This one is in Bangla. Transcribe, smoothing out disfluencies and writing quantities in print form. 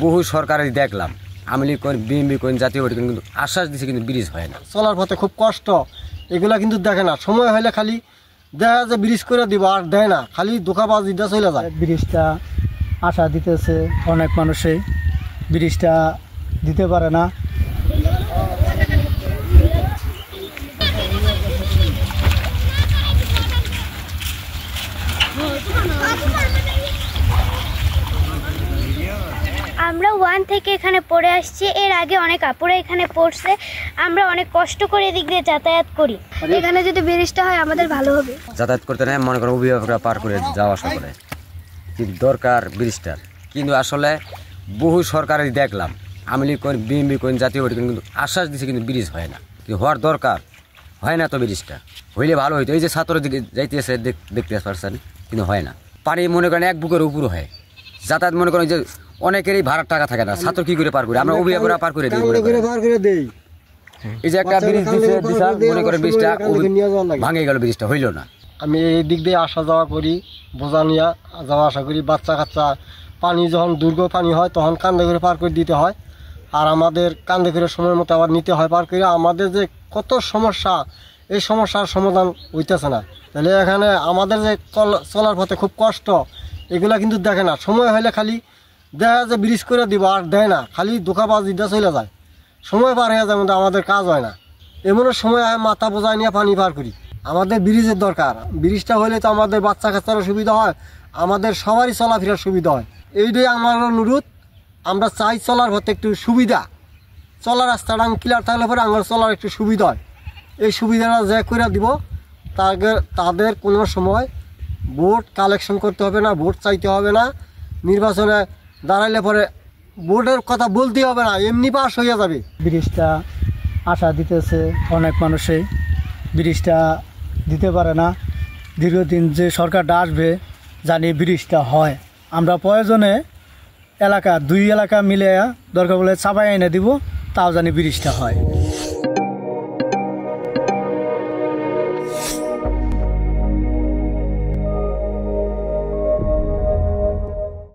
বহু সরকারের দেখলাম, আওয়ামী লীগ কোন বিএনপি কোন জাতীয় পার্টি কিন্তু আশ্বাস দিচ্ছে, কিন্তু ব্রিজ হয় না। চলার পথে খুব কষ্ট, এগুলা কিন্তু দেখে না। সময় হলে খালি দেখা যে ব্রিজ করে দিব, আর দেয় না, খালি ধোঁকাবাজিটা চলে যায়। ব্রিজটা আশা দিতেছে অনেক মানুষই, ব্রিজটা দিতে পারে না। আমরা 1 থেকে এখানে পড়ে আসছি, এর আগে অনেক আপুরা এখানে পড়ছে। আমরা অনেক কষ্ট করে এদিক দিয়ে যাতায়াত করি, এখানে যদি ব্রিজটা হয় আমাদের ভালো হবে। যাতায়াত করতে নেয় মনে করো অভিভাবকরা পার করে যাওয়া আসা করে, কিন্তু দরকার ব্রিজটার। কিন্তু আসলে বহু সরকারের দেখলাম, আওয়ামী লীগ কোন বিএনপি কোন জাতীয় পার্টি কিন্তু আশ্বাস দিচ্ছে, কিন্তু ব্রিজ হয় না। কিন্তু হওয়ার দরকার, হয় না তো ব্রিজটা। হইলে ভালো হইতো। এই যে ছাত্রের দিকে যাইতেছে দেখতে পারছেন, কিন্তু হয় না। পানি মনে করেন এক বুকের উপর হয়, যাতায়াত মনে করেন যে অনেকেরই ভাড়ার টাকা থাকে না, ছাত্র কি করে পার করে, আমরা অভিভাবকরা পার করে দিই। এই যে একটা ব্রিজ দিচ্ছে, মনে করেন ব্রিজটা ভাঙে গেল, ব্রিজটা হইল না। আমি এই দিক দিয়ে আসা যাওয়া করি, বোঝা নিয়ে যাওয়া আসা করি। বাচ্চা কাচ্চা পানি যখন দুর্গ পানি হয় তখন কান্দে করে পার করে দিতে হয়, আর আমাদের কান্দে করে সময় মতো আবার নিতে হয় পার করে। আমাদের যে কত সমস্যা, এই সমস্যার সমাধান হইতেছে না। তাহলে এখানে আমাদের যে চলার পথে খুব কষ্ট, এগুলা কিন্তু দেখে না। সময় হলে খালি দেখা যে ব্রিজ করে দিব, আর দেয় না, খালি ধোঁকাবাজিটা চলে যায়। সময় পার হয়ে যায়, মধ্যে আমাদের কাজ হয় না। এমনও সময় মাথা বোঝায় নিয়ে পানি পার করি। আমাদের ব্রিজের দরকার, ব্রিজটা হলে তো আমাদের বাচ্চা কাচ্চারও সুবিধা হয়, আমাদের সবারই চলাফেরার সুবিধা হয়। এইটাই আমার অনুরোধ। আমরা চাই চলার পথে একটু সুবিধা, চলার রাস্তাটা ক্লিয়ার থাকলে পরে আমার চলার একটু সুবিধা হয়। এই সুবিধাটা যে করে দিব, তাদের কোনো সময় ভোট কালেকশন করতে হবে না, ভোট চাইতে হবে না, নির্বাচনে দাঁড়াইলে পরে ভোটের কথা বলতেই হবে না, এমনি পাস হয়ে যাবে। ব্রিজটা আশা দিতেছে অনেক মানুষই, ব্রিজটা দিতে পারে না। দীর্ঘদিন যে সরকারটা আসবে জানি ব্রিজটা হয়। আমরা প্রয়োজনে এলাকা 2 এলাকা মিলে দরকার বলে চাপাই এনে দিব, তাও জানি ব্রিজটা হয়।